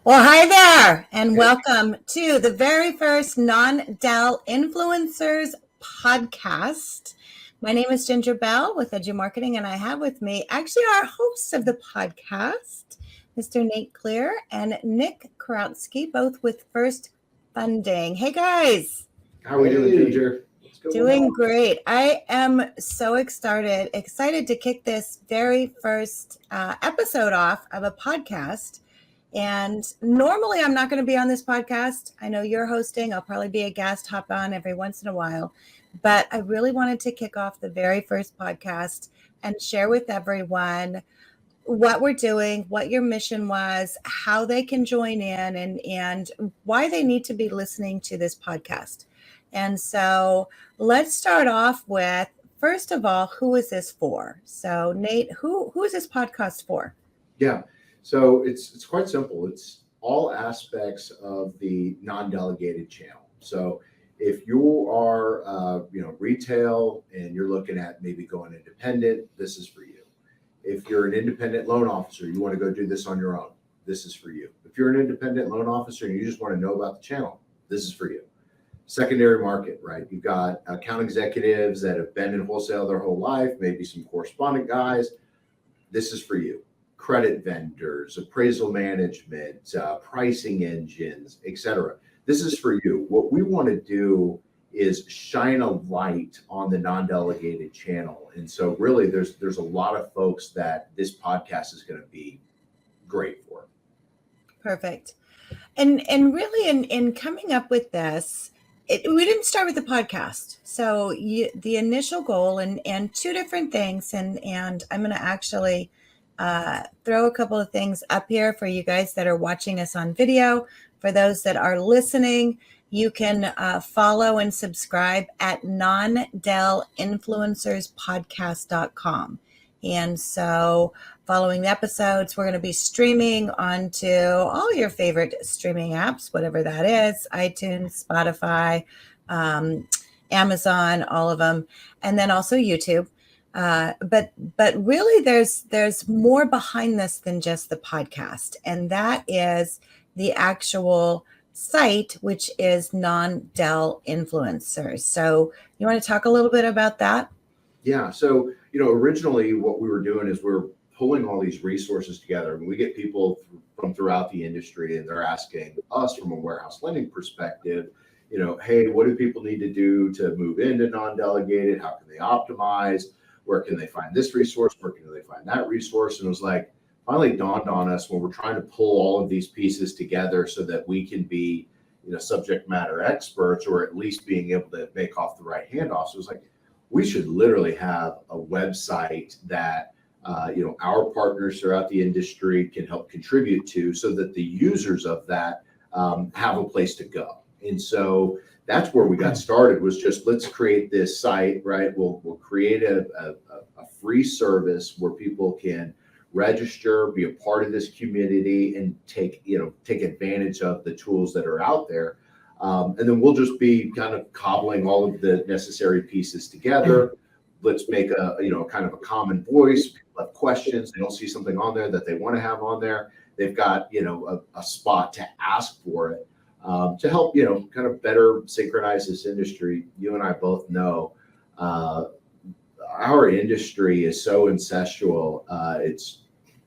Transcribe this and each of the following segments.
Well, hi there, and welcome to the very first Non-Del Influencers podcast. My name is Ginger Bell with Edumarketing, and I have with me actually our hosts of the podcast, Mr. Nate Clear and Nick Krakosky, both with FirstFunding. Hey, guys. How are we doing, Ginger? Doing great. I am so excited to kick this very first episode off of a podcast. And normally I'm not going to be on this podcast. I know you're hosting. I'll probably be a guest, hop on every once in a while. But I really wanted to kick off the very first podcast and share with everyone what we're doing, what your mission was, how they can join in, and why they need to be listening to this podcast. And so let's start off with, first of all, who is this for? So Nate, who is this podcast for? Yeah. So it's quite simple. It's all aspects of the non-delegated channel. So if you are, retail and you're looking at maybe going independent, this is for you. If you're an independent loan officer, you want to go do this on your own, this is for you. If you're an independent loan officer and you just want to know about the channel, this is for you. Secondary market, right? You've got account executives that have been in wholesale their whole life, maybe some correspondent guys. This is for you. Credit vendors, appraisal management, pricing engines, etc. This is for you. What we want to do is shine a light on the non-delegated channel. And so really there's a lot of folks that this podcast is going to be great for. Perfect. And really in coming up with this, we didn't start with the podcast. So the initial goal and two different things, and I'm going to actually throw a couple of things up here for you guys that are watching us on video. For those that are listening, you can follow and subscribe at non-delinfluencerspodcast.com. And so following the episodes, we're going to be streaming onto all your favorite streaming apps, whatever that is, iTunes, Spotify, Amazon, all of them, and then also YouTube. But really there's more behind this than just the podcast. And that is the actual site, which is Non-Del Influencers. So you want to talk a little bit about that? Yeah. So, originally what we were doing is we're pulling all these resources together, and we get people from throughout the industry, and they're asking us from a warehouse lending perspective, hey, what do people need to do to move into non-delegated? How can they optimize? Where can they find this resource? Where can they find that resource? And it was like, finally dawned on us when we're trying to pull all of these pieces together so that we can be, subject matter experts, or at least being able to make off the right handoffs. So it was like, we should literally have a website that, our partners throughout the industry can help contribute to, so that the users of that have a place to go. And so that's where we got started, was just, let's create this site, right? We'll create a free service where people can register, be a part of this community, and take advantage of the tools that are out there. And then we'll just be kind of cobbling all of the necessary pieces together. Let's make a kind of a common voice. People have questions. They don't see something on there that they want to have on there. They've got, a spot to ask for it. To help, kind of better synchronize this industry. You and I both know our industry is so incestual.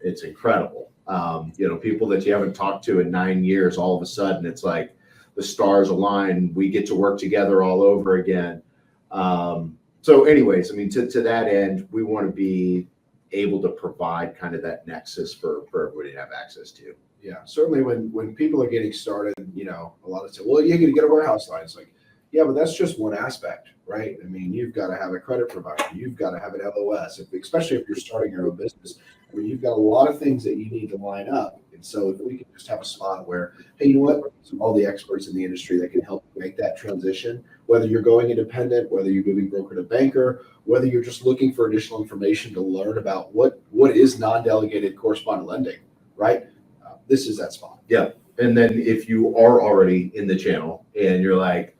It's incredible. People that you haven't talked to in 9 years, all of a sudden it's like the stars align. We get to work together all over again. So anyways, to that end, we want to be able to provide kind of that nexus for everybody to have access to. Yeah, certainly when people are getting started, a lot of say, well, you're going to get a warehouse line. It's like, yeah, but that's just one aspect, right? You've got to have a credit provider. You've got to have an LOS, especially if you're starting your own business. You've got a lot of things that you need to line up. And so if we can just have a spot where, hey, you know what? All the experts in the industry that can help make that transition, whether you're going independent, whether you're moving broker to banker, whether you're just looking for additional information to learn about what is non-delegated correspondent lending, right? This is that spot. Yeah. And then if you are already in the channel and you're like,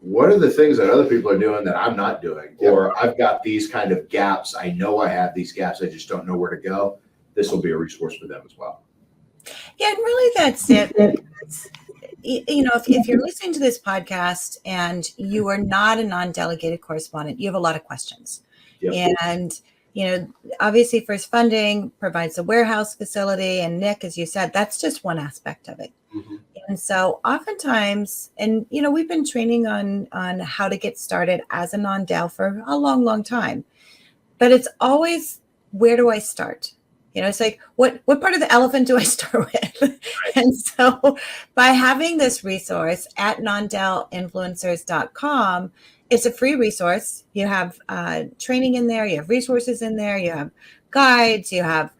what are the things that other people are doing that I'm not doing? Yep. Or I've got these kind of gaps. I know I have these gaps. I just don't know where to go. This will be a resource for them as well. Yeah, and really that's it. If you're listening to this podcast and you are not a non-delegated correspondent, you have a lot of questions. Yep. And, obviously FirstFunding provides a warehouse facility. And Nick, as you said, that's just one aspect of it. Mm-hmm. And so oftentimes, and, we've been training on how to get started as a non-del for a long, long time. But it's always, where do I start? It's like, what part of the elephant do I start with? Right. And so by having this resource at non-delinfluencers.com, it's a free resource. You have training in there, you have resources in there, you have guides, you have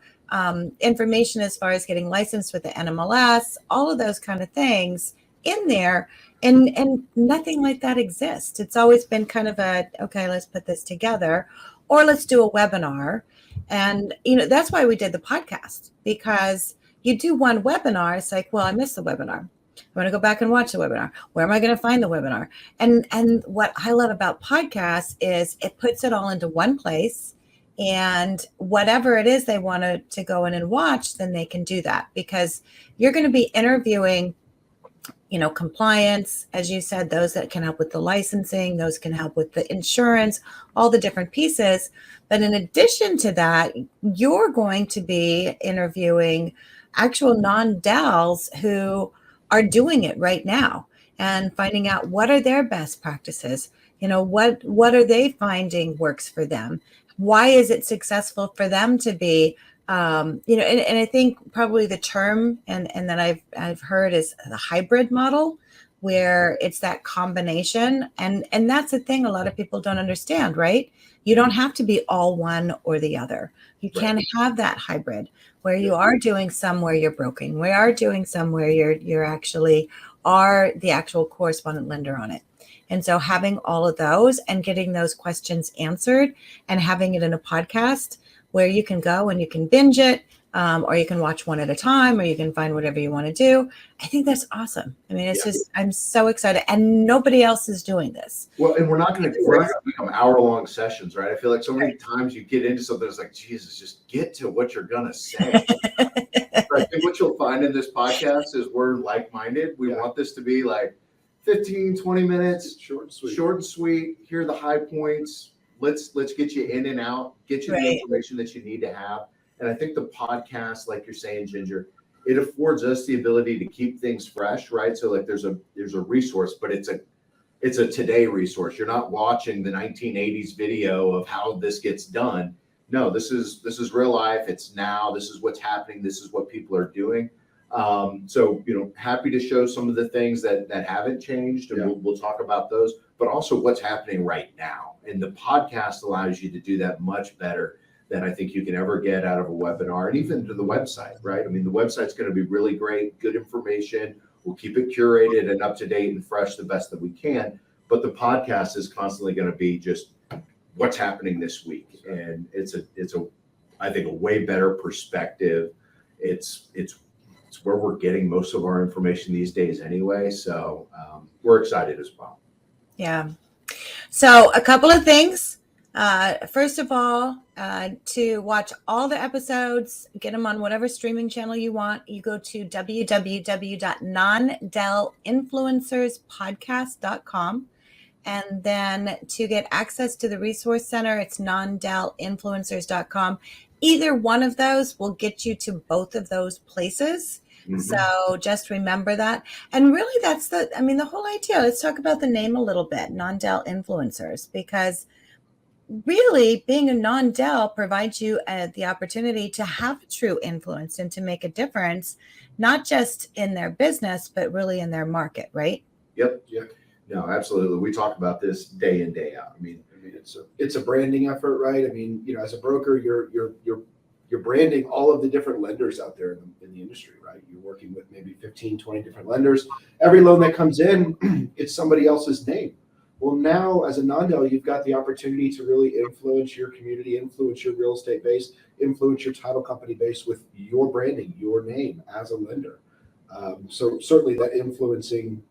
information as far as getting licensed with the NMLS, all of those kind of things in there. And nothing like that exists. It's always been kind of okay, let's put this together, or let's do a webinar. And, that's why we did the podcast, because you do one webinar. It's like, well, I missed the webinar. I'm going to go back and watch the webinar. Where am I going to find the webinar? And what I love about podcasts is it puts it all into one place, and whatever it is they want to go in and watch, then they can do that, because you're going to be interviewing compliance, as you said, those that can help with the licensing, those can help with the insurance, all the different pieces. But in addition to that, you're going to be interviewing actual non-DELs who are doing it right now and finding out what are their best practices. What are they finding works for them? Why is it successful for them to be and I think probably the term and that I've heard is the hybrid model, where it's that combination. And that's the thing a lot of people don't understand, right? You don't have to be all one or the other. You can have that hybrid where you are doing some where you're broking, we are doing some where you're actually are the actual correspondent lender on it. And so having all of those and getting those questions answered and having it in a podcast where you can go and you can binge it, or you can watch one at a time, or you can find whatever you want to do. I think that's awesome. I mean, it's just, I'm so excited, and nobody else is doing this. Well, and we're not going to become hour-long sessions, right? I feel like so many times you get into something, it's like, Jesus, just get to what you're going to say. I think what you'll find in this podcast is we're like-minded. We want this to be like 15, 20 minutes, short and sweet. Here are the high points. Let's get you in and out, get you the information that you need to have. And I think the podcast, like you're saying, Ginger, it affords us the ability to keep things fresh, right? So like there's a resource, but it's a today resource. You're not watching the 1980s video of how this gets done. No, this is real life. It's now. This is what's happening. This is what people are doing. So happy to show some of the things that haven't changed, and we'll talk about those, but also what's happening right now. And the podcast allows you to do that much better than I think you can ever get out of a webinar, and even to the website, right? I mean, the website's going to be really great, good information. We'll keep it curated and up to date and fresh the best that we can. But the podcast is constantly going to be just what's happening this week, and it's I think a way better perspective. It's where we're getting most of our information these days anyway. So we're excited as well. Yeah. So a couple of things. First of all, to watch all the episodes, get them on whatever streaming channel you want. You go to www.non-delinfluencerspodcast.com. And then to get access to the resource center, it's non-delinfluencers.com. Either one of those will get you to both of those places. Mm-hmm. So just remember that. And really that's the whole idea. Let's talk about the name a little bit, non-del influencers, because really being a non-del provides you the opportunity to have true influence and to make a difference, not just in their business, but really in their market, right? Yep. No, absolutely. We talk about this day in, day out. I mean, it's a branding effort, right? I mean, as a broker, you're branding all of the different lenders out there in the industry, right? You're working with maybe 15, 20 different lenders. Every loan that comes in, it's somebody else's name. Well, now as a non-del, you've got the opportunity to really influence your community, influence your real estate base, influence your title company base with your branding, your name as a lender. So certainly that influencing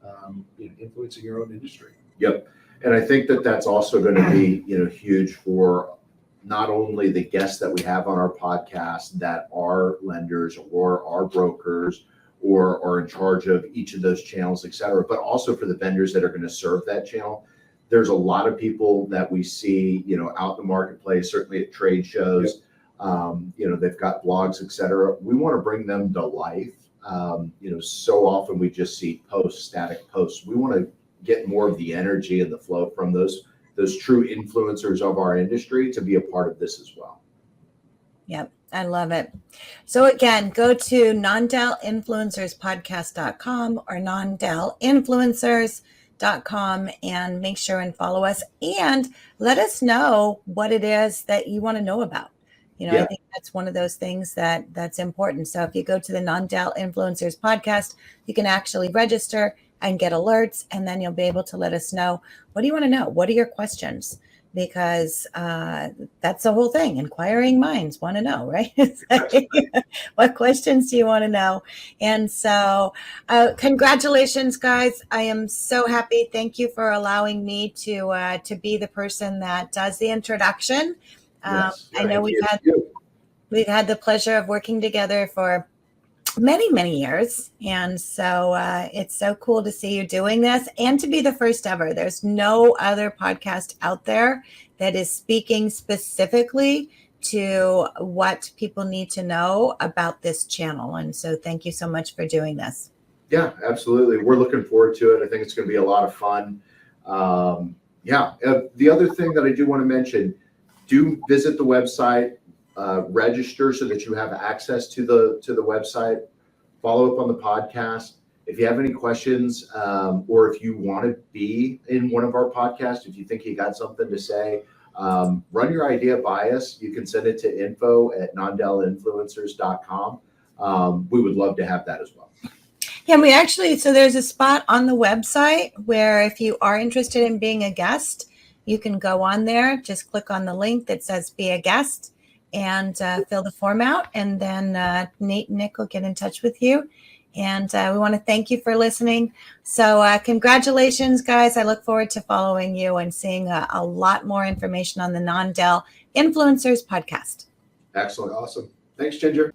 your own industry. Yep. And I think that's also going to be, huge for not only the guests that we have on our podcast that are lenders or are brokers or are in charge of each of those channels, et cetera, but also for the vendors that are going to serve that channel. There's a lot of people that we see, out in the marketplace, certainly at trade shows. Yep. They've got blogs, et cetera. We want to bring them to life. So often we just see static posts. We want to get more of the energy and the flow from those true influencers of our industry to be a part of this as well. Yep. I love it. So again, go to non-delinfluencerspodcast.com or non-delinfluencers.com and make sure and follow us and let us know what it is that you want to know about. I think that's one of those things that's important. So if you go to the Non-Del Influencers podcast, you can actually register and get alerts, and then you'll be able to let us know, what do you want to know? What are your questions? Because that's the whole thing. Inquiring minds want to know, right? What questions do you want to know? And so congratulations, guys. I am so happy. Thank you for allowing me to be the person that does the introduction. Yes, I know we've had the pleasure of working together for many, many years. And so it's so cool to see you doing this and to be the first ever. There's no other podcast out there that is speaking specifically to what people need to know about this channel. And so thank you so much for doing this. Yeah, absolutely. We're looking forward to it. I think it's going to be a lot of fun. The other thing that I do want to mention, do visit the website, register so that you have access to the website, follow up on the podcast. If you have any questions, or if you want to be in one of our podcasts, if you think you got something to say, run your idea by us. You can send it to info@nondelinfluencers.com. We would love to have that as well. Yeah, so there's a spot on the website where if you are interested in being a guest, you can go on there, just click on the link that says be a guest and fill the form out. And then Nate and Nick will get in touch with you. And we want to thank you for listening. So congratulations, guys. I look forward to following you and seeing a lot more information on the Non-Del Influencers podcast. Excellent. Awesome. Thanks, Ginger.